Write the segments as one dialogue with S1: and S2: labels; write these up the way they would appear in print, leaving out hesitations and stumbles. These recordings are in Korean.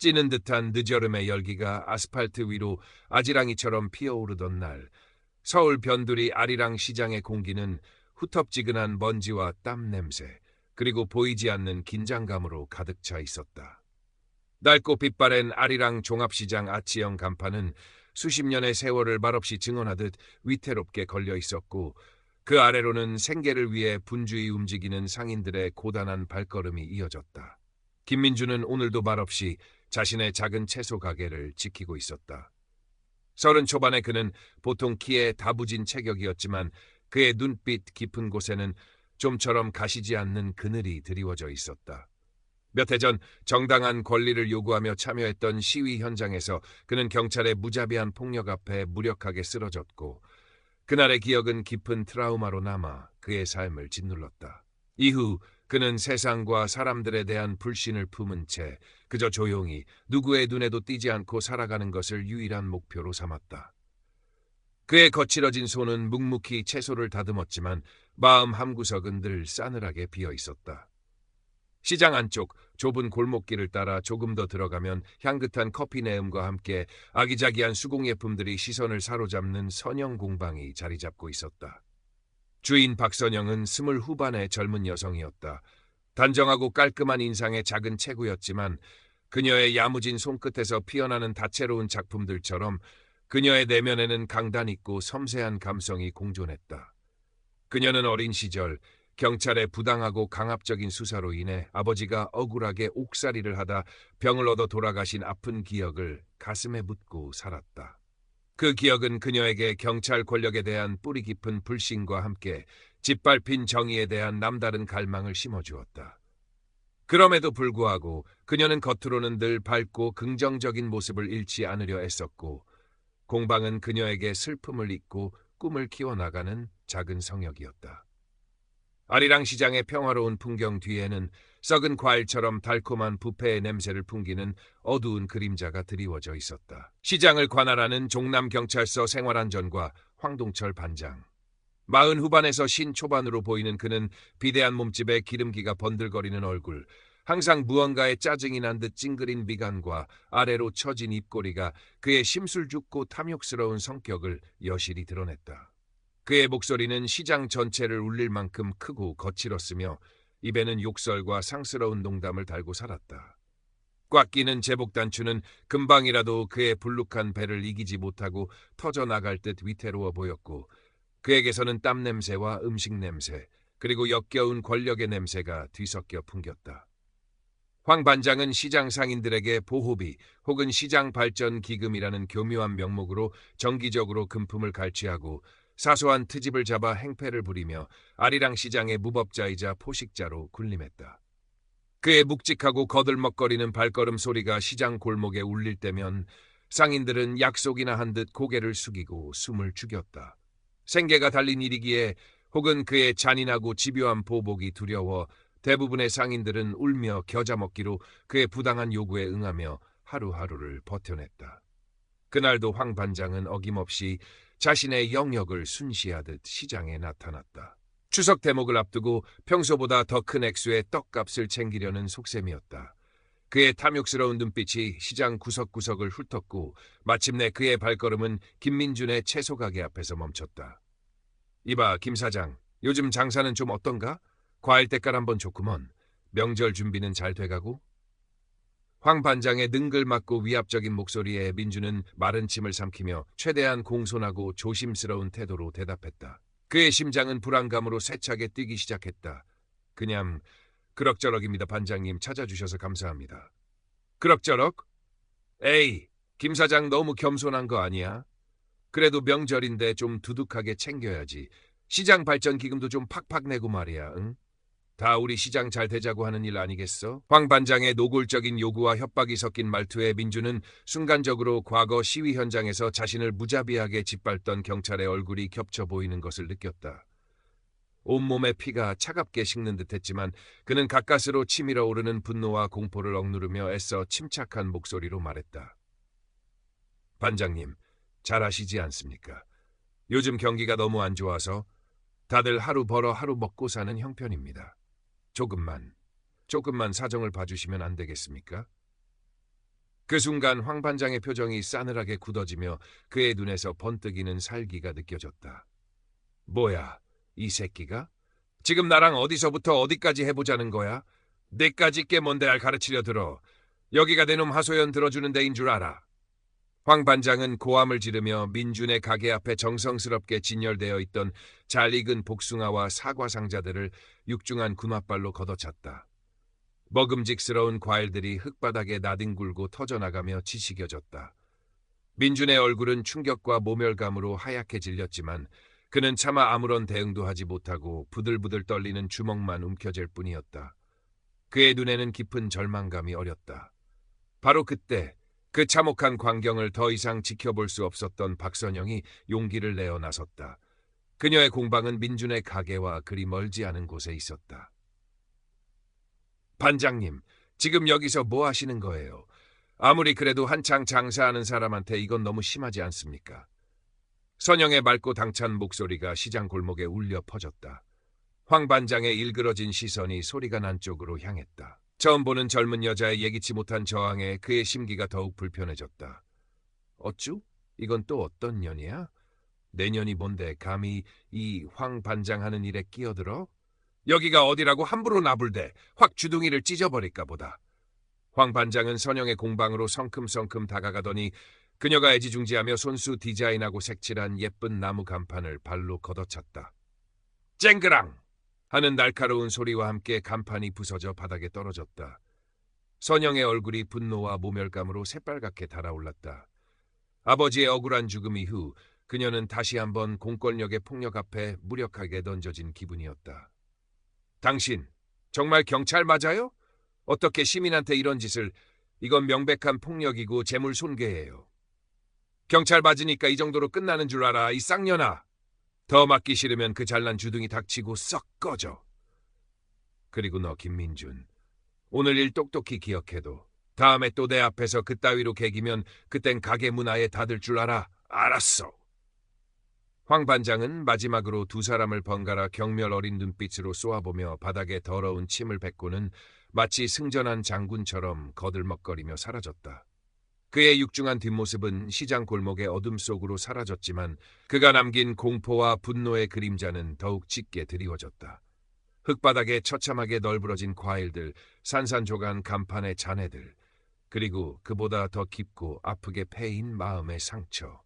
S1: 찌는 듯한 늦여름의 열기가 아스팔트 위로 아지랑이처럼 피어오르던 날, 서울 변두리 아리랑 시장의 공기는 후텁지근한 먼지와 땀 냄새, 그리고 보이지 않는 긴장감으로 가득 차 있었다. 낡고 빛바랜 아리랑 종합시장 아치형 간판은 수십 년의 세월을 말없이 증언하듯 위태롭게 걸려 있었고, 그 아래로는 생계를 위해 분주히 움직이는 상인들의 고단한 발걸음이 이어졌다. 김민주는 오늘도 말없이 자신의 작은 채소 가게를 지키고 있었다. 30 초반의 그는 보통 키에 다부진 체격이었지만 그의 눈빛 깊은 곳에는 좀처럼 가시지 않는 그늘이 드리워져 있었다. 몇 해 전 정당한 권리를 요구하며 참여했던 시위 현장에서 그는 경찰의 무자비한 폭력 앞에 무력하게 쓰러졌고, 그날의 기억은 깊은 트라우마로 남아 그의 삶을 짓눌렀다. 이후 그는 세상과 사람들에 대한 불신을 품은 채 그저 조용히 누구의 눈에도 띄지 않고 살아가는 것을 유일한 목표로 삼았다. 그의 거칠어진 손은 묵묵히 채소를 다듬었지만 마음 한구석은 늘 싸늘하게 비어 있었다. 시장 안쪽 좁은 골목길을 따라 조금 더 들어가면 향긋한 커피 내음과 함께 아기자기한 수공예품들이 시선을 사로잡는 선영 공방이 자리 잡고 있었다. 주인 박선영은 20 후반의 젊은 여성이었다. 단정하고 깔끔한 인상의 작은 체구였지만 그녀의 야무진 손끝에서 피어나는 다채로운 작품들처럼 그녀의 내면에는 강단 있고 섬세한 감성이 공존했다. 그녀는 어린 시절 경찰의 부당하고 강압적인 수사로 인해 아버지가 억울하게 옥살이를 하다 병을 얻어 돌아가신 아픈 기억을 가슴에 묻고 살았다. 그 기억은 그녀에게 경찰 권력에 대한 뿌리 깊은 불신과 함께 짓밟힌 정의에 대한 남다른 갈망을 심어주었다. 그럼에도 불구하고 그녀는 겉으로는 늘 밝고 긍정적인 모습을 잃지 않으려 애썼고, 공방은 그녀에게 슬픔을 잊고 꿈을 키워나가는 작은 성역이었다. 아리랑 시장의 평화로운 풍경 뒤에는 썩은 과일처럼 달콤한 부패의 냄새를 풍기는 어두운 그림자가 드리워져 있었다. 시장을 관할하는 종남경찰서 생활안전과 황동철 반장. 40 후반에서 50 초반으로 보이는 그는 비대한 몸집에 기름기가 번들거리는 얼굴, 항상 무언가에 짜증이 난 듯 찡그린 미간과 아래로 처진 입꼬리가 그의 심술궂고 탐욕스러운 성격을 여실히 드러냈다. 그의 목소리는 시장 전체를 울릴 만큼 크고 거칠었으며 입에는 욕설과 상스러운 농담을 달고 살았다. 꽉 끼는 제복 단추는 금방이라도 그의 불룩한 배를 이기지 못하고 터져나갈 듯 위태로워 보였고, 그에게서는 땀 냄새와 음식 냄새, 그리고 역겨운 권력의 냄새가 뒤섞여 풍겼다. 황 반장은 시장 상인들에게 보호비 혹은 시장 발전 기금이라는 교묘한 명목으로 정기적으로 금품을 갈취하고 사소한 트집을 잡아 행패를 부리며 아리랑 시장의 무법자이자 포식자로 군림했다. 그의 묵직하고 거들먹거리는 발걸음 소리가 시장 골목에 울릴 때면 상인들은 약속이나 한 듯 고개를 숙이고 숨을 죽였다. 생계가 달린 일이기에 혹은 그의 잔인하고 집요한 보복이 두려워 대부분의 상인들은 울며 겨자 먹기로 그의 부당한 요구에 응하며 하루하루를 버텨냈다. 그날도 황 반장은 어김없이 자신의 영역을 순시하듯 시장에 나타났다. 추석 대목을 앞두고 평소보다 더 큰 액수의 떡값을 챙기려는 속셈이었다. 그의 탐욕스러운 눈빛이 시장 구석구석을 훑었고 마침내 그의 발걸음은 김민준의 채소 가게 앞에서 멈췄다. 이봐, 김 사장. 요즘 장사는 좀 어떤가? 과일 때깔 한번 좋구먼. 명절 준비는 잘 돼가고? 황 반장의 능글맞고 위압적인 목소리에 민주는 마른 침을 삼키며 최대한 공손하고 조심스러운 태도로 대답했다. 그의 심장은 불안감으로 세차게 뛰기 시작했다. 그냥 그럭저럭입니다. 반장님 찾아주셔서 감사합니다. 그럭저럭? 에이, 김 사장 너무 겸손한 거 아니야? 그래도 명절인데 좀 두둑하게 챙겨야지. 시장 발전 기금도 좀 팍팍 내고 말이야, 응? 다 우리 시장 잘 되자고 하는 일 아니겠어? 황 반장의 노골적인 요구와 협박이 섞인 말투에 민주는 순간적으로 과거 시위 현장에서 자신을 무자비하게 짓밟던 경찰의 얼굴이 겹쳐 보이는 것을 느꼈다. 온몸의 피가 차갑게 식는 듯했지만 그는 가까스로 치밀어 오르는 분노와 공포를 억누르며 애써 침착한 목소리로 말했다. 반장님, 잘 아시지 않습니까? 요즘 경기가 너무 안 좋아서 다들 하루 벌어 하루 먹고 사는 형편입니다. 조금만 사정을 봐주시면 안 되겠습니까? 그 순간 황 반장의 표정이 싸늘하게 굳어지며 그의 눈에서 번뜩이는 살기가 느껴졌다. 뭐야, 이 새끼가? 지금 나랑 어디서부터 어디까지 해보자는 거야? 내까지 꽤 먼 데알 가르치려 들어. 여기가 내 놈 하소연 들어주는 데인 줄 알아. 황 반장은 고함을 지르며 민준의 가게 앞에 정성스럽게 진열되어 있던 잘 익은 복숭아와 사과 상자들을 육중한 군홧발로 걷어찼다. 먹음직스러운 과일들이 흙바닥에 나뒹굴고 터져나가며 지식여졌다. 민준의 얼굴은 충격과 모멸감으로 하얗게 질렸지만 그는 차마 아무런 대응도 하지 못하고 부들부들 떨리는 주먹만 움켜쥘 뿐이었다. 그의 눈에는 깊은 절망감이 어렸다. 바로 그때 그 참혹한 광경을 더 이상 지켜볼 수 없었던 박선영이 용기를 내어 나섰다. 그녀의 공방은 민준의 가게와 그리 멀지 않은 곳에 있었다. 반장님, 지금 여기서 뭐 하시는 거예요? 아무리 그래도 한창 장사하는 사람한테 이건 너무 심하지 않습니까? 선영의 맑고 당찬 목소리가 시장 골목에 울려 퍼졌다. 황 반장의 일그러진 시선이 소리가 난 쪽으로 향했다. 처음 보는 젊은 여자의 예기치 못한 저항에 그의 심기가 더욱 불편해졌다. 어쭈? 이건 또 어떤 년이야? 내년이 뭔데 감히 이 황 반장 하는 일에 끼어들어? 여기가 어디라고 함부로 나불대 확 주둥이를 찢어버릴까 보다. 황 반장은 선영의 공방으로 성큼성큼 다가가더니 그녀가 애지중지하며 손수 디자인하고 색칠한 예쁜 나무 간판을 발로 걷어찼다. 쨍그랑! 하는 날카로운 소리와 함께 간판이 부서져 바닥에 떨어졌다. 선영의 얼굴이 분노와 모멸감으로 새빨갛게 달아올랐다. 아버지의 억울한 죽음 이후 그녀는 다시 한번 공권력의 폭력 앞에 무력하게 던져진 기분이었다. 당신, 정말 경찰 맞아요? 어떻게 시민한테 이런 짓을, 이건 명백한 폭력이고 재물 손괴예요. 경찰 맞으니까 이 정도로 끝나는 줄 알아, 이 쌍년아. 더 맞기 싫으면 그 잘난 주둥이 닥치고 썩 꺼져. 그리고 너 김민준, 오늘 일 똑똑히 기억해도 다음에 또 내 앞에서 그따위로 개기면 그땐 가게 문화에 닫을 줄 알아. 알았어. 황 반장은 마지막으로 두 사람을 번갈아 경멸 어린 눈빛으로 쏘아보며 바닥에 더러운 침을 뱉고는 마치 승전한 장군처럼 거들먹거리며 사라졌다. 그의 육중한 뒷모습은 시장 골목의 어둠 속으로 사라졌지만 그가 남긴 공포와 분노의 그림자는 더욱 짙게 드리워졌다. 흙바닥에 처참하게 널브러진 과일들, 산산조각 간판의 잔해들, 그리고 그보다 더 깊고 아프게 패인 마음의 상처.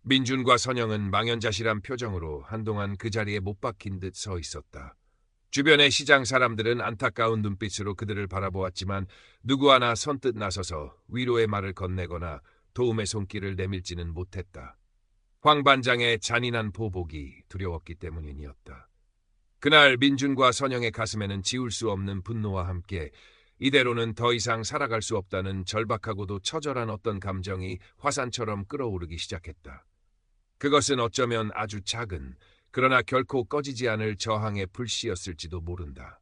S1: 민준과 선영은 망연자실한 표정으로 한동안 그 자리에 못 박힌 듯 서 있었다. 주변의 시장 사람들은 안타까운 눈빛으로 그들을 바라보았지만 누구 하나 선뜻 나서서 위로의 말을 건네거나 도움의 손길을 내밀지는 못했다. 황 반장의 잔인한 보복이 두려웠기 때문이었다. 그날 민준과 선영의 가슴에는 지울 수 없는 분노와 함께 이대로는 더 이상 살아갈 수 없다는 절박하고도 처절한 어떤 감정이 화산처럼 끓어오르기 시작했다. 그것은 어쩌면 아주 작은, 그러나 결코 꺼지지 않을 저항의 불씨였을지도 모른다.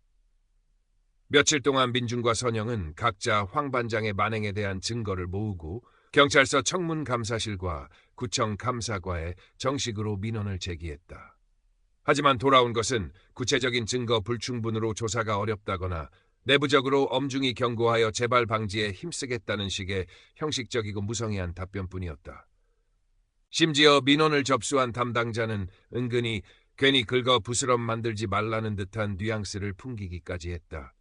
S1: 며칠 동안 민준과 선영은 각자 황 반장의 만행에 대한 증거를 모으고 경찰서 청문감사실과 구청 감사과에 정식으로 민원을 제기했다. 하지만 돌아온 것은 구체적인 증거 불충분으로 조사가 어렵다거나 내부적으로 엄중히 경고하여 재발 방지에 힘쓰겠다는 식의 형식적이고 무성의한 답변뿐이었다. 심지어 민원을 접수한 담당자는 은근히 괜히 긁어 부스럼 만들지 말라는 듯한 뉘앙스를 풍기기까지 했다.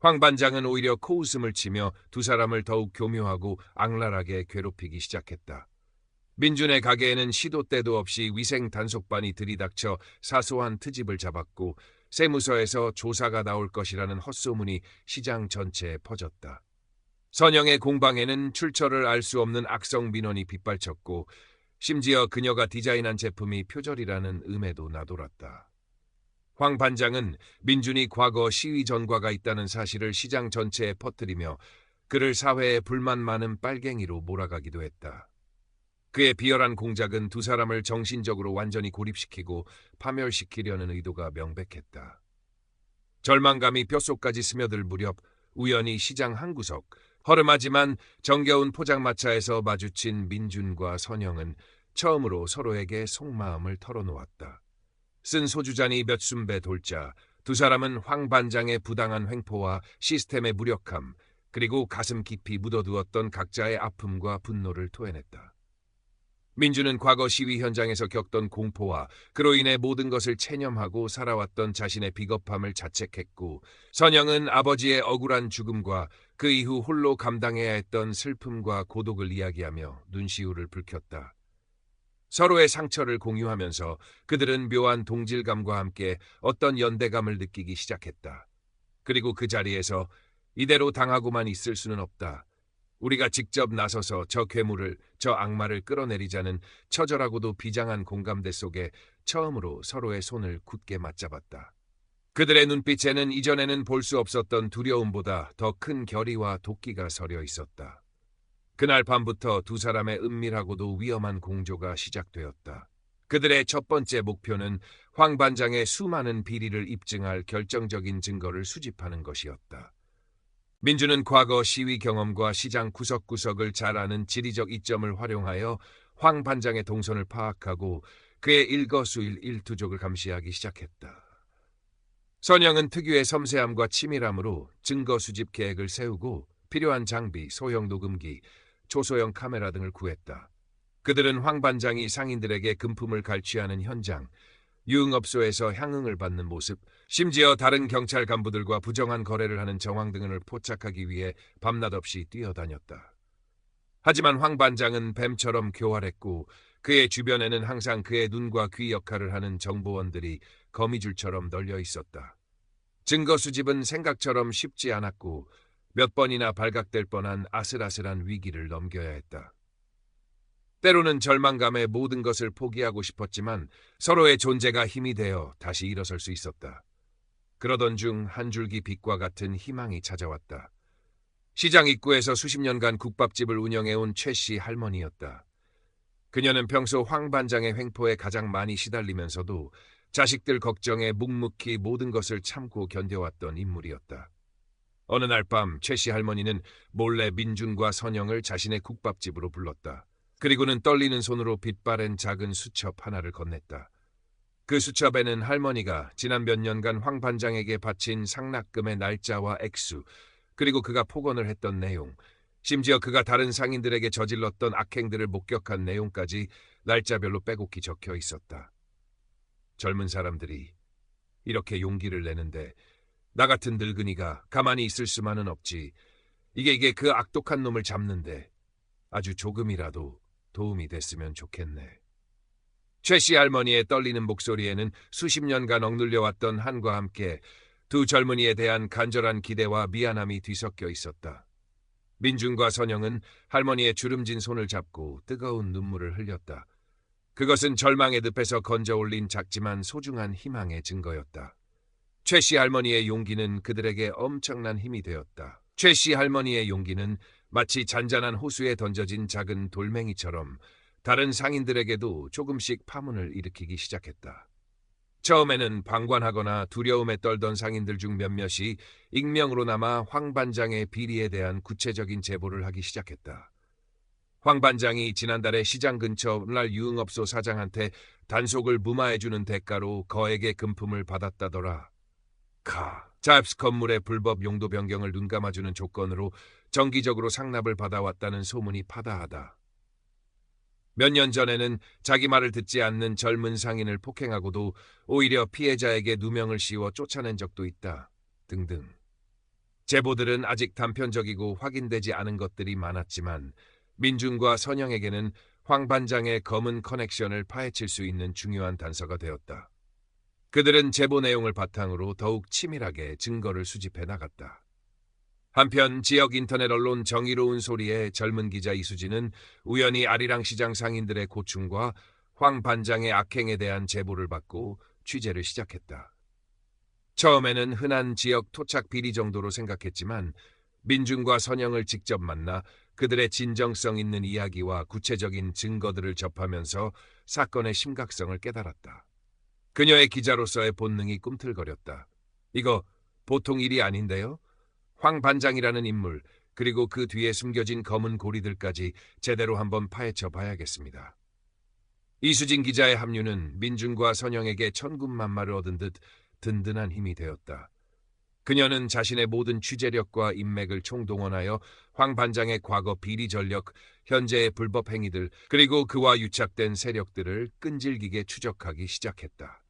S1: 황 반장은 오히려 코웃음을 치며 두 사람을 더욱 교묘하고 악랄하게 괴롭히기 시작했다. 민준의 가게에는 시도 때도 없이 위생 단속반이 들이닥쳐 사소한 트집을 잡았고 세무서에서 조사가 나올 것이라는 헛소문이 시장 전체에 퍼졌다. 선영의 공방에는 출처를 알 수 없는 악성 민원이 빗발쳤고 심지어 그녀가 디자인한 제품이 표절이라는 음해도 나돌았다. 황 반장은 민준이 과거 시위 전과가 있다는 사실을 시장 전체에 퍼뜨리며 그를 사회에 불만 많은 빨갱이로 몰아가기도 했다. 그의 비열한 공작은 두 사람을 정신적으로 완전히 고립시키고 파멸시키려는 의도가 명백했다. 절망감이 뼛속까지 스며들 무렵 우연히 시장 한 구석, 허름하지만 정겨운 포장마차에서 마주친 민준과 선영은 처음으로 서로에게 속마음을 털어놓았다. 쓴 소주잔이 몇 순배 돌자 두 사람은 황 반장의 부당한 횡포와 시스템의 무력함, 그리고 가슴 깊이 묻어두었던 각자의 아픔과 분노를 토해냈다. 민주는 과거 시위 현장에서 겪던 공포와 그로 인해 모든 것을 체념하고 살아왔던 자신의 비겁함을 자책했고, 선영은 아버지의 억울한 죽음과 그 이후 홀로 감당해야 했던 슬픔과 고독을 이야기하며 눈시울을 붉혔다. 서로의 상처를 공유하면서 그들은 묘한 동질감과 함께 어떤 연대감을 느끼기 시작했다. 그리고 그 자리에서 이대로 당하고만 있을 수는 없다. 우리가 직접 나서서 저 괴물을, 저 악마를 끌어내리자는 처절하고도 비장한 공감대 속에 처음으로 서로의 손을 굳게 맞잡았다. 그들의 눈빛에는 이전에는 볼 수 없었던 두려움보다 더 큰 결의와 도끼가 서려 있었다. 그날 밤부터 두 사람의 은밀하고도 위험한 공조가 시작되었다. 그들의 첫 번째 목표는 황 반장의 수많은 비리를 입증할 결정적인 증거를 수집하는 것이었다. 민주는 과거 시위 경험과 시장 구석구석을 잘 아는 지리적 이점을 활용하여 황 반장의 동선을 파악하고 그의 일거수일투족을 감시하기 시작했다. 선영은 특유의 섬세함과 치밀함으로 증거 수집 계획을 세우고 필요한 장비, 소형 녹음기, 초소형 카메라 등을 구했다. 그들은 황 반장이 상인들에게 금품을 갈취하는 현장, 유흥업소에서 향응을 받는 모습, 심지어 다른 경찰 간부들과 부정한 거래를 하는 정황 등을 포착하기 위해 밤낮 없이 뛰어다녔다. 하지만 황 반장은 뱀처럼 교활했고 그의 주변에는 항상 그의 눈과 귀 역할을 하는 정보원들이 거미줄처럼 널려 있었다. 증거 수집은 생각처럼 쉽지 않았고 몇 번이나 발각될 뻔한 아슬아슬한 위기를 넘겨야 했다. 때로는 절망감에 모든 것을 포기하고 싶었지만 서로의 존재가 힘이 되어 다시 일어설 수 있었다. 그러던 중 한 줄기 빛과 같은 희망이 찾아왔다. 시장 입구에서 수십 년간 국밥집을 운영해온 최 씨 할머니였다. 그녀는 평소 황 반장의 횡포에 가장 많이 시달리면서도 자식들 걱정에 묵묵히 모든 것을 참고 견뎌왔던 인물이었다. 어느 날 밤 최 씨 할머니는 몰래 민준과 선영을 자신의 국밥집으로 불렀다. 그리고는 떨리는 손으로 빛바랜 작은 수첩 하나를 건넸다. 그 수첩에는 할머니가 지난 몇 년간 황 반장에게 바친 상납금의 날짜와 액수, 그리고 그가 폭언을 했던 내용, 심지어 그가 다른 상인들에게 저질렀던 악행들을 목격한 내용까지 날짜별로 빼곡히 적혀 있었다. 젊은 사람들이 이렇게 용기를 내는데 나 같은 늙은이가 가만히 있을 수만은 없지. 이게 그 악독한 놈을 잡는데 아주 조금이라도 도움이 됐으면 좋겠네. 최 씨 할머니의 떨리는 목소리에는 수십 년간 억눌려왔던 한과 함께 두 젊은이에 대한 간절한 기대와 미안함이 뒤섞여 있었다. 민준과 선영은 할머니의 주름진 손을 잡고 뜨거운 눈물을 흘렸다. 그것은 절망의 늪에서 건져 올린 작지만 소중한 희망의 증거였다. 최 씨 할머니의 용기는 그들에게 엄청난 힘이 되었다. 최 씨 할머니의 용기는 마치 잔잔한 호수에 던져진 작은 돌멩이처럼 다른 상인들에게도 조금씩 파문을 일으키기 시작했다. 처음에는 방관하거나 두려움에 떨던 상인들 중 몇몇이 익명으로나마 황 반장의 비리에 대한 구체적인 제보를 하기 시작했다. 황 반장이 지난달에 시장 근처 오늘날 유흥업소 사장한테 단속을 무마해주는 대가로 거액의 금품을 받았다더라. 자엡스 건물의 불법 용도 변경을 눈감아주는 조건으로 정기적으로 상납을 받아왔다는 소문이 파다하다. 몇 년 전에는 자기 말을 듣지 않는 젊은 상인을 폭행하고도 오히려 피해자에게 누명을 씌워 쫓아낸 적도 있다. 등등. 제보들은 아직 단편적이고 확인되지 않은 것들이 많았지만 민준과 선영에게는 황 반장의 검은 커넥션을 파헤칠 수 있는 중요한 단서가 되었다. 그들은 제보 내용을 바탕으로 더욱 치밀하게 증거를 수집해 나갔다. 한편 지역 인터넷 언론 정의로운 소리의 젊은 기자 이수진은 우연히 아리랑 시장 상인들의 고충과 황 반장의 악행에 대한 제보를 받고 취재를 시작했다. 처음에는 흔한 지역 토착 비리 정도로 생각했지만 민준과 선영을 직접 만나 그들의 진정성 있는 이야기와 구체적인 증거들을 접하면서 사건의 심각성을 깨달았다. 그녀의 기자로서의 본능이 꿈틀거렸다. 이거 보통 일이 아닌데요? 황 반장이라는 인물, 그리고 그 뒤에 숨겨진 검은 고리들까지 제대로 한번 파헤쳐 봐야겠습니다. 이수진 기자의 합류는 민준과 선영에게 천군만마를 얻은 듯 든든한 힘이 되었다. 그녀는 자신의 모든 취재력과 인맥을 총동원하여 황 반장의 과거 비리 전력, 현재의 불법 행위들, 그리고 그와 유착된 세력들을 끈질기게 추적하기 시작했다.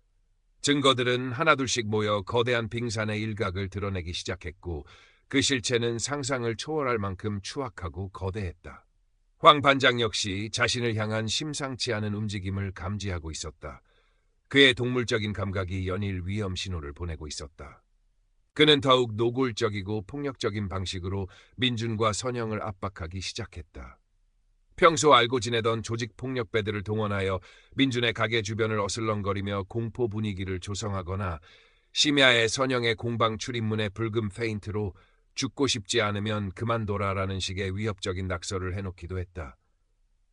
S1: 증거들은 하나둘씩 모여 거대한 빙산의 일각을 드러내기 시작했고 그 실체는 상상을 초월할 만큼 추악하고 거대했다. 황 반장 역시 자신을 향한 심상치 않은 움직임을 감지하고 있었다. 그의 동물적인 감각이 연일 위험 신호를 보내고 있었다. 그는 더욱 노골적이고 폭력적인 방식으로 민준과 선영을 압박하기 시작했다. 평소 알고 지내던 조직 폭력배들을 동원하여 민준의 가게 주변을 어슬렁거리며 공포 분위기를 조성하거나 심야에 선영의 공방 출입문에 붉은 페인트로 죽고 싶지 않으면 그만둬라라는 식의 위협적인 낙서를 해놓기도 했다.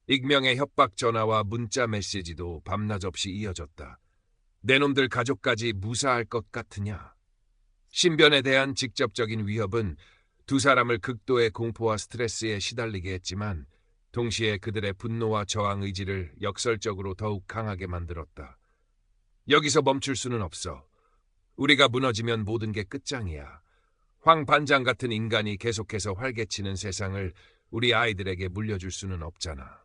S1: 익명의 협박 전화와 문자 메시지도 밤낮 없이 이어졌다. 내 놈들 가족까지 무사할 것 같으냐? 신변에 대한 직접적인 위협은 두 사람을 극도의 공포와 스트레스에 시달리게 했지만 동시에 그들의 분노와 저항 의지를 역설적으로 더욱 강하게 만들었다. 여기서 멈출 수는 없어. 우리가 무너지면 모든 게 끝장이야. 황 반장 같은 인간이 계속해서 활개치는 세상을 우리 아이들에게 물려줄 수는 없잖아.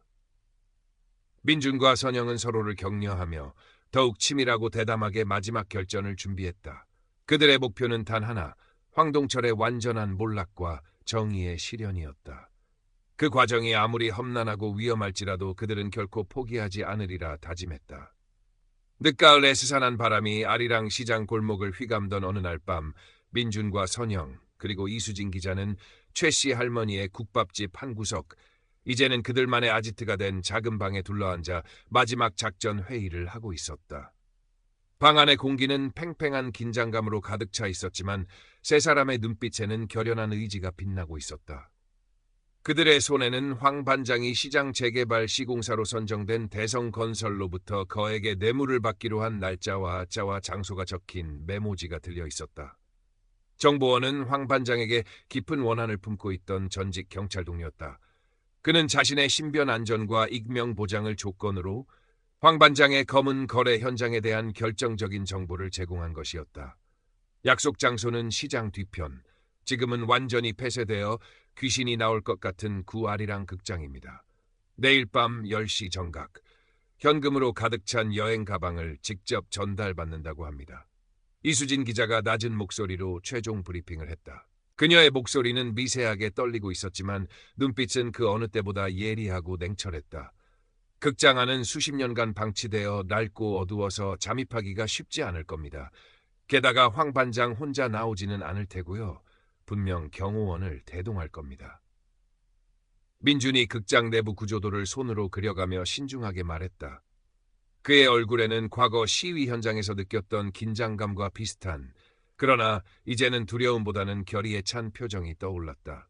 S1: 민준과 선영은 서로를 격려하며 더욱 치밀하고 대담하게 마지막 결전을 준비했다. 그들의 목표는 단 하나, 황동철의 완전한 몰락과 정의의 실현이었다. 그 과정이 아무리 험난하고 위험할지라도 그들은 결코 포기하지 않으리라 다짐했다. 늦가을에 스산한 바람이 아리랑 시장 골목을 휘감던 어느 날 밤, 민준과 선영, 그리고 이수진 기자는 최 씨 할머니의 국밥집 한 구석, 이제는 그들만의 아지트가 된 작은 방에 둘러앉아 마지막 작전 회의를 하고 있었다. 방 안의 공기는 팽팽한 긴장감으로 가득 차 있었지만 세 사람의 눈빛에는 결연한 의지가 빛나고 있었다. 그들의 손에는 황 반장이 시장 재개발 시공사로 선정된 대성건설로부터 거액의 뇌물을 받기로 한 날짜와 장소가 적힌 메모지가 들려 있었다. 정보원은 황 반장에게 깊은 원한을 품고 있던 전직 경찰 동료였다. 그는 자신의 신변 안전과 익명 보장을 조건으로 황 반장의 검은 거래 현장에 대한 결정적인 정보를 제공한 것이었다. 약속 장소는 시장 뒤편, 지금은 완전히 폐쇄되어 귀신이 나올 것 같은 구아리랑 극장입니다. 내일 밤 10시 정각, 현금으로 가득 찬 여행 가방을 직접 전달받는다고 합니다. 이수진 기자가 낮은 목소리로 최종 브리핑을 했다. 그녀의 목소리는 미세하게 떨리고 있었지만 눈빛은 그 어느 때보다 예리하고 냉철했다. 극장 안은 수십 년간 방치되어 낡고 어두워서 잠입하기가 쉽지 않을 겁니다. 게다가 황 반장 혼자 나오지는 않을 테고요. 분명 경호원을 대동할 겁니다. 민준이 극장 내부 구조도를 손으로 그려가며 신중하게 말했다. 그의 얼굴에는 과거 시위 현장에서 느꼈던 긴장감과 비슷한, 그러나 이제는 두려움보다는 결의에 찬 표정이 떠올랐다.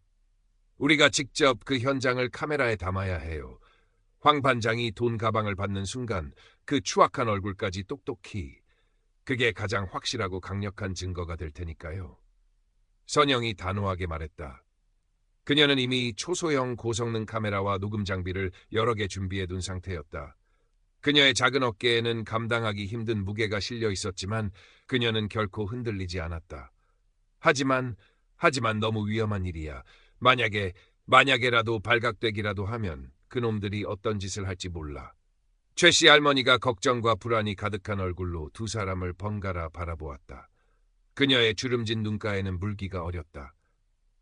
S1: 우리가 직접 그 현장을 카메라에 담아야 해요. 황 반장이 돈 가방을 받는 순간 그 추악한 얼굴까지 똑똑히, 그게 가장 확실하고 강력한 증거가 될 테니까요. 선영이 단호하게 말했다. 그녀는 이미 초소형 고성능 카메라와 녹음 장비를 여러 개 준비해 둔 상태였다. 그녀의 작은 어깨에는 감당하기 힘든 무게가 실려 있었지만 그녀는 결코 흔들리지 않았다. 하지만 너무 위험한 일이야. 만약에라도 발각되기라도 하면 그놈들이 어떤 짓을 할지 몰라. 최 씨 할머니가 걱정과 불안이 가득한 얼굴로 두 사람을 번갈아 바라보았다. 그녀의 주름진 눈가에는 물기가 어렸다.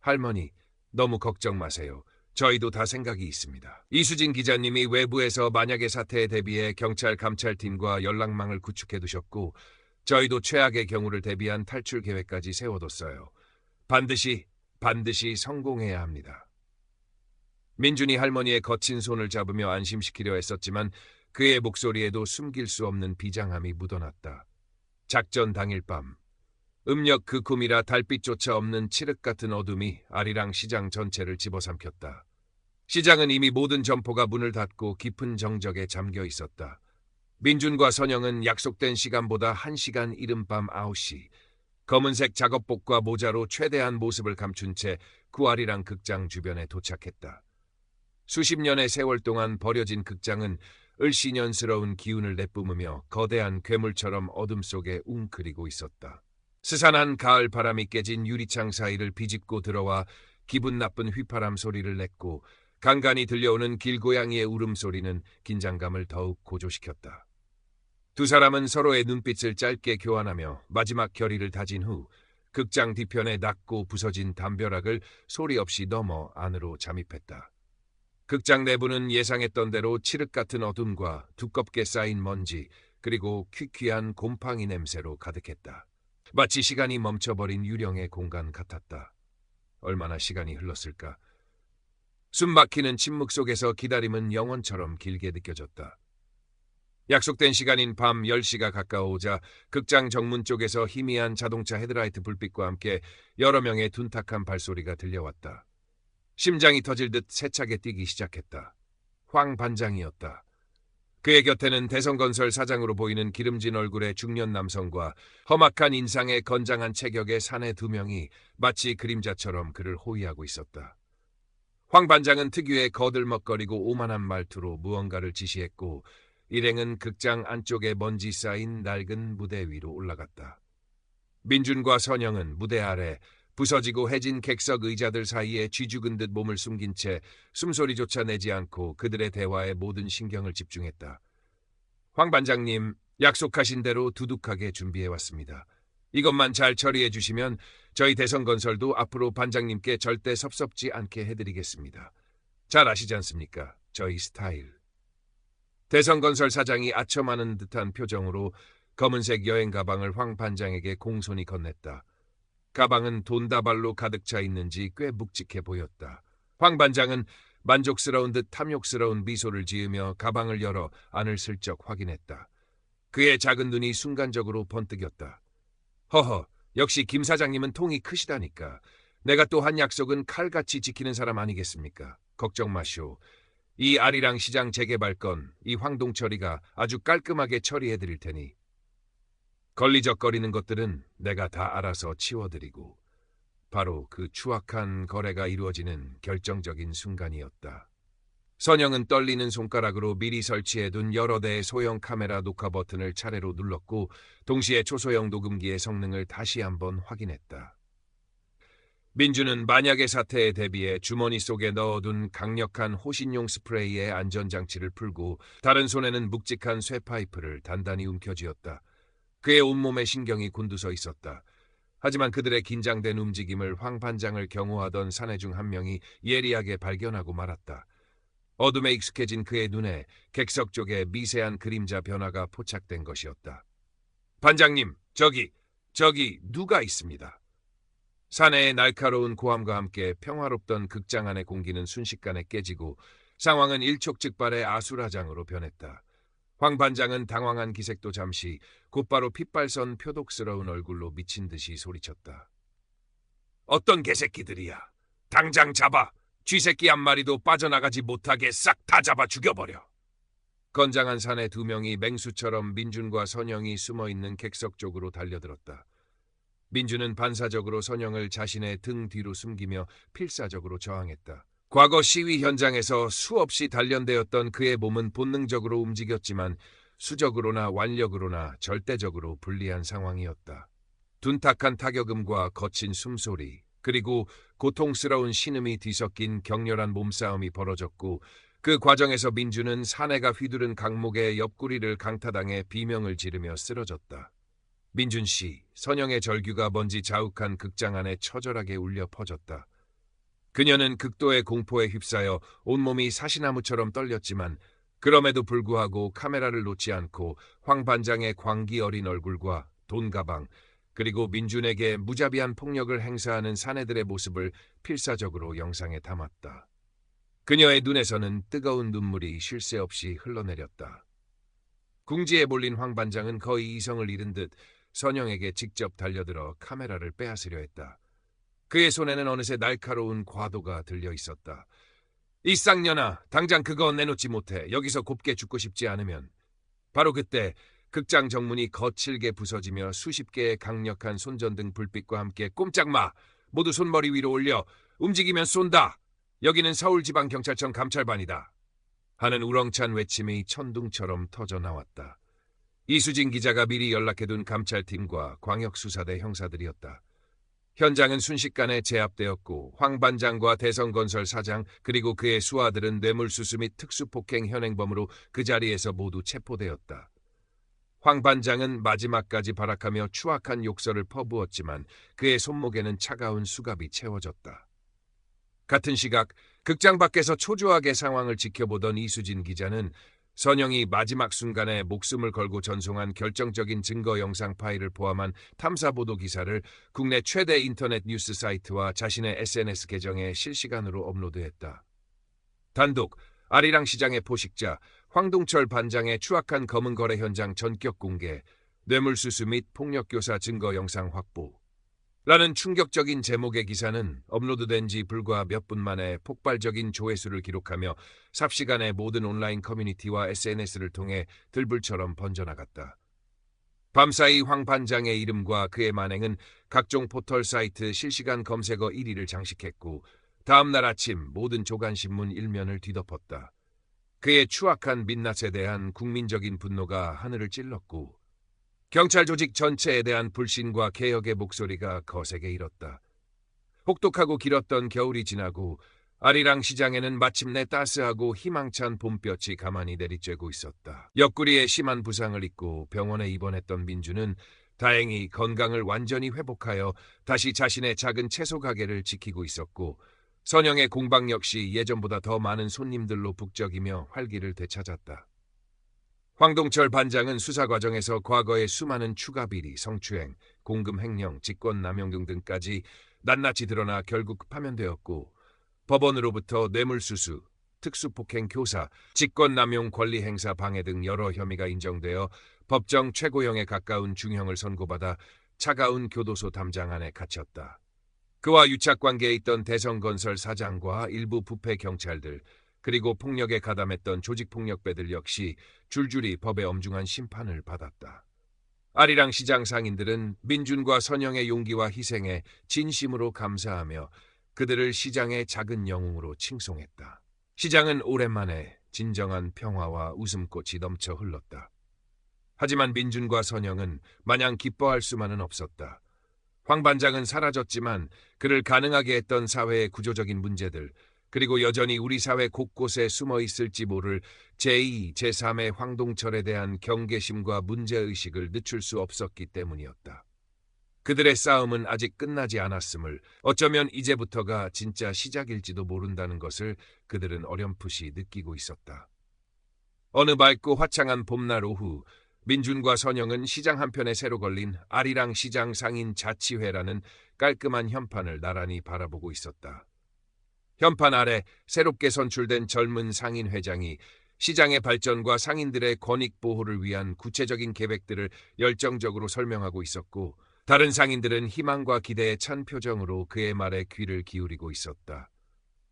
S1: 할머니, 너무 걱정 마세요. 저희도 다 생각이 있습니다. 이수진 기자님이 외부에서 만약의 사태에 대비해 경찰 감찰팀과 연락망을 구축해두셨고 저희도 최악의 경우를 대비한 탈출 계획까지 세워뒀어요. 반드시 성공해야 합니다. 민준이 할머니의 거친 손을 잡으며 안심시키려 했었지만 그의 목소리에도 숨길 수 없는 비장함이 묻어났다. 작전 당일 밤, 음력 그 꿈이라 달빛조차 없는 칠흑 같은 어둠이 아리랑 시장 전체를 집어삼켰다. 시장은 이미 모든 점포가 문을 닫고 깊은 정적에 잠겨 있었다. 민준과 선영은 약속된 시간보다 1시간 이른 밤 9시, 검은색 작업복과 모자로 최대한 모습을 감춘 채 구아리랑 극장 주변에 도착했다. 수십 년의 세월 동안 버려진 극장은 을씨년스러운 기운을 내뿜으며 거대한 괴물처럼 어둠 속에 웅크리고 있었다. 스산한 가을 바람이 깨진 유리창 사이를 비집고 들어와 기분 나쁜 휘파람 소리를 냈고 간간이 들려오는 길고양이의 울음소리는 긴장감을 더욱 고조시켰다. 두 사람은 서로의 눈빛을 짧게 교환하며 마지막 결의를 다진 후 극장 뒤편에 낮고 부서진 담벼락을 소리 없이 넘어 안으로 잠입했다. 극장 내부는 예상했던 대로 칠흑 같은 어둠과 두껍게 쌓인 먼지 그리고 퀴퀴한 곰팡이 냄새로 가득했다. 마치 시간이 멈춰버린 유령의 공간 같았다. 얼마나 시간이 흘렀을까? 숨막히는 침묵 속에서 기다림은 영원처럼 길게 느껴졌다. 약속된 시간인 밤 10시가 가까워오자 극장 정문 쪽에서 희미한 자동차 헤드라이트 불빛과 함께 여러 명의 둔탁한 발소리가 들려왔다. 심장이 터질 듯 세차게 뛰기 시작했다. 황 반장이었다. 그의 곁에는 대성건설 사장으로 보이는 기름진 얼굴의 중년 남성과 험악한 인상의 건장한 체격의 사내 두 명이 마치 그림자처럼 그를 호위하고 있었다. 황 반장은 특유의 거들먹거리고 오만한 말투로 무언가를 지시했고 일행은 극장 안쪽에 먼지 쌓인 낡은 무대 위로 올라갔다. 민준과 선영은 무대 아래 부서지고 해진 객석 의자들 사이에 쥐죽은 듯 몸을 숨긴 채 숨소리조차 내지 않고 그들의 대화에 모든 신경을 집중했다. 황 반장님, 약속하신 대로 두둑하게 준비해왔습니다. 이것만 잘 처리해 주시면 저희 대성건설도 앞으로 반장님께 절대 섭섭지 않게 해드리겠습니다. 잘 아시지 않습니까? 저희 스타일. 대성건설 사장이 아첨하는 듯한 표정으로 검은색 여행 가방을 황 반장에게 공손히 건넸다. 가방은 돈다발로 가득 차 있는지 꽤 묵직해 보였다. 황 반장은 만족스러운 듯 탐욕스러운 미소를 지으며 가방을 열어 안을 슬쩍 확인했다. 그의 작은 눈이 순간적으로 번뜩였다. 허허, 역시 김 사장님은 통이 크시다니까. 내가 또 한 약속은 칼같이 지키는 사람 아니겠습니까? 걱정 마시오. 이 아리랑 시장 재개발 건 이 황동철이가 아주 깔끔하게 처리해드릴 테니 걸리적거리는 것들은 내가 다 알아서 치워드리고 바로 그 추악한 거래가 이루어지는 결정적인 순간이었다. 선영은 떨리는 손가락으로 미리 설치해둔 여러 대의 소형 카메라 녹화 버튼을 차례로 눌렀고 동시에 초소형 녹음기의 성능을 다시 한번 확인했다. 민주는 만약의 사태에 대비해 주머니 속에 넣어둔 강력한 호신용 스프레이의 안전장치를 풀고 다른 손에는 묵직한 쇠파이프를 단단히 움켜쥐었다. 그의 온몸에 신경이 곤두서 있었다. 하지만 그들의 긴장된 움직임을 황 반장을 경호하던 사내 중 한 명이 예리하게 발견하고 말았다. 어둠에 익숙해진 그의 눈에 객석 쪽에 미세한 그림자 변화가 포착된 것이었다. 반장님, 저기 누가 있습니다. 사내의 날카로운 고함과 함께 평화롭던 극장 안의 공기는 순식간에 깨지고 상황은 일촉즉발의 아수라장으로 변했다. 황 반장은 당황한 기색도 잠시 곧바로 핏발선 표독스러운 얼굴로 미친 듯이 소리쳤다. 어떤 개새끼들이야. 당장 잡아. 쥐새끼 한 마리도 빠져나가지 못하게 싹 다 잡아 죽여버려. 건장한 사내 두 명이 맹수처럼 민준과 선영이 숨어있는 객석 쪽으로 달려들었다. 민준은 반사적으로 선영을 자신의 등 뒤로 숨기며 필사적으로 저항했다. 과거 시위 현장에서 수없이 단련되었던 그의 몸은 본능적으로 움직였지만 수적으로나 완력으로나 절대적으로 불리한 상황이었다. 둔탁한 타격음과 거친 숨소리, 그리고 고통스러운 신음이 뒤섞인 격렬한 몸싸움이 벌어졌고 그 과정에서 민주는 사내가 휘두른 강목의 옆구리를 강타당해 비명을 지르며 쓰러졌다. 민준 씨, 선영의 절규가 먼지 자욱한 극장 안에 처절하게 울려 퍼졌다. 그녀는 극도의 공포에 휩싸여 온몸이 사시나무처럼 떨렸지만 그럼에도 불구하고 카메라를 놓지 않고 황 반장의 광기 어린 얼굴과 돈 가방 그리고 민준에게 무자비한 폭력을 행사하는 사내들의 모습을 필사적으로 영상에 담았다. 그녀의 눈에서는 뜨거운 눈물이 쉴 새 없이 흘러내렸다. 궁지에 몰린 황 반장은 거의 이성을 잃은 듯 선영에게 직접 달려들어 카메라를 빼앗으려 했다. 그의 손에는 어느새 날카로운 과도가 들려 있었다. 이 쌍년아, 당장 그거 내놓지 못해. 여기서 곱게 죽고 싶지 않으면. 바로 그때 극장 정문이 거칠게 부서지며 수십 개의 강력한 손전등 불빛과 함께 꼼짝 마! 모두 손머리 위로 올려! 움직이면 쏜다! 여기는 서울지방경찰청 감찰반이다! 하는 우렁찬 외침이 천둥처럼 터져 나왔다. 이수진 기자가 미리 연락해둔 감찰팀과 광역수사대 형사들이었다. 현장은 순식간에 제압되었고 황 반장과 대성건설 사장 그리고 그의 수하들은 뇌물수수 및 특수폭행 현행범으로 그 자리에서 모두 체포되었다. 황 반장은 마지막까지 발악하며 추악한 욕설을 퍼부었지만 그의 손목에는 차가운 수갑이 채워졌다. 같은 시각 극장 밖에서 초조하게 상황을 지켜보던 이수진 기자는 선영이 마지막 순간에 목숨을 걸고 전송한 결정적인 증거 영상 파일을 포함한 탐사보도 기사를 국내 최대 인터넷 뉴스 사이트와 자신의 SNS 계정에 실시간으로 업로드했다. 단독 아리랑 시장의 포식자 황동철 반장의 추악한 검은거래 현장 전격 공개, 뇌물수수 및 폭력교사 증거 영상 확보 라는 충격적인 제목의 기사는 업로드된 지 불과 몇 분 만에 폭발적인 조회수를 기록하며 삽시간에 모든 온라인 커뮤니티와 SNS를 통해 들불처럼 번져나갔다. 밤사이 황 반장의 이름과 그의 만행은 각종 포털 사이트 실시간 검색어 1위를 장식했고 다음 날 아침 모든 조간신문 일면을 뒤덮었다. 그의 추악한 민낯에 대한 국민적인 분노가 하늘을 찔렀고 경찰 조직 전체에 대한 불신과 개혁의 목소리가 거세게 일었다. 혹독하고 길었던 겨울이 지나고 아리랑 시장에는 마침내 따스하고 희망찬 봄볕이 가만히 내리쬐고 있었다. 옆구리에 심한 부상을 입고 병원에 입원했던 민주는 다행히 건강을 완전히 회복하여 다시 자신의 작은 채소 가게를 지키고 있었고 선영의 공방 역시 예전보다 더 많은 손님들로 북적이며 활기를 되찾았다. 황동철 반장은 수사 과정에서 과거의 수많은 추가 비리, 성추행, 공금 횡령, 직권 남용 등등까지 낱낱이 드러나 결국 파면되었고 법원으로부터 뇌물수수, 특수폭행 교사, 직권 남용 권리 행사 방해 등 여러 혐의가 인정되어 법정 최고형에 가까운 중형을 선고받아 차가운 교도소 담장 안에 갇혔다. 그와 유착관계에 있던 대성건설 사장과 일부 부패 경찰들, 그리고 폭력에 가담했던 조직폭력배들 역시 줄줄이 법의 엄중한 심판을 받았다. 아리랑 시장 상인들은 민준과 선영의 용기와 희생에 진심으로 감사하며 그들을 시장의 작은 영웅으로 칭송했다. 시장은 오랜만에 진정한 평화와 웃음꽃이 넘쳐 흘렀다. 하지만 민준과 선영은 마냥 기뻐할 수만은 없었다. 황 반장은 사라졌지만 그를 가능하게 했던 사회의 구조적인 문제들, 그리고 여전히 우리 사회 곳곳에 숨어 있을지 모를 제2, 제3의 황동철에 대한 경계심과 문제의식을 늦출 수 없었기 때문이었다. 그들의 싸움은 아직 끝나지 않았음을, 어쩌면 이제부터가 진짜 시작일지도 모른다는 것을 그들은 어렴풋이 느끼고 있었다. 어느 맑고 화창한 봄날 오후, 민준과 선영은 시장 한편에 새로 걸린 아리랑 시장 상인 자치회라는 깔끔한 현판을 나란히 바라보고 있었다. 현판 아래 새롭게 선출된 젊은 상인 회장이 시장의 발전과 상인들의 권익 보호를 위한 구체적인 계획들을 열정적으로 설명하고 있었고 다른 상인들은 희망과 기대에 찬 표정으로 그의 말에 귀를 기울이고 있었다.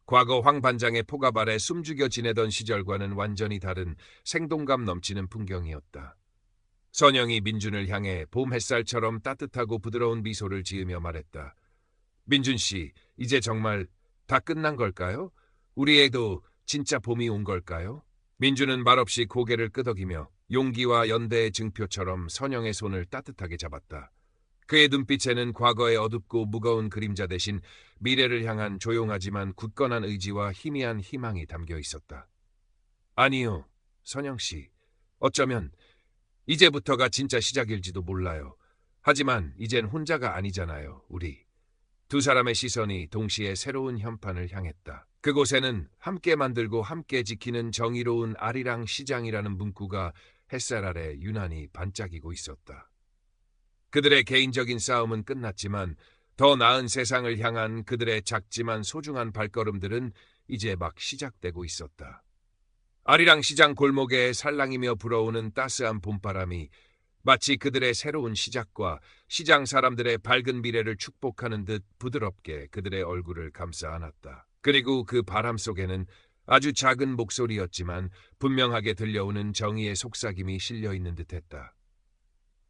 S1: 과거 황 반장의 포갑 아래 숨죽여 지내던 시절과는 완전히 다른 생동감 넘치는 풍경이었다. 선영이 민준을 향해 봄 햇살처럼 따뜻하고 부드러운 미소를 지으며 말했다. 민준 씨, 이제 정말 다 끝난 걸까요? 우리에도 진짜 봄이 온 걸까요? 민준은 말없이 고개를 끄덕이며 용기와 연대의 증표처럼 선영의 손을 따뜻하게 잡았다. 그의 눈빛에는 과거의 어둡고 무거운 그림자 대신 미래를 향한 조용하지만 굳건한 의지와 희미한 희망이 담겨 있었다. 아니요, 선영 씨. 어쩌면 이제부터가 진짜 시작일지도 몰라요. 하지만 이젠 혼자가 아니잖아요, 우리. 두 사람의 시선이 동시에 새로운 현판을 향했다. 그곳에는 함께 만들고 함께 지키는 정의로운 아리랑 시장이라는 문구가 햇살 아래 유난히 반짝이고 있었다. 그들의 개인적인 싸움은 끝났지만 더 나은 세상을 향한 그들의 작지만 소중한 발걸음들은 이제 막 시작되고 있었다. 아리랑 시장 골목에 살랑이며 불어오는 따스한 봄바람이 마치 그들의 새로운 시작과 시장 사람들의 밝은 미래를 축복하는 듯 부드럽게 그들의 얼굴을 감싸 안았다. 그리고 그 바람 속에는 아주 작은 목소리였지만 분명하게 들려오는 정의의 속삭임이 실려 있는 듯했다.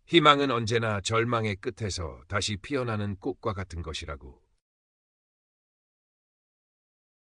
S1: 희망은 언제나 절망의 끝에서 다시 피어나는 꽃과 같은 것이라고.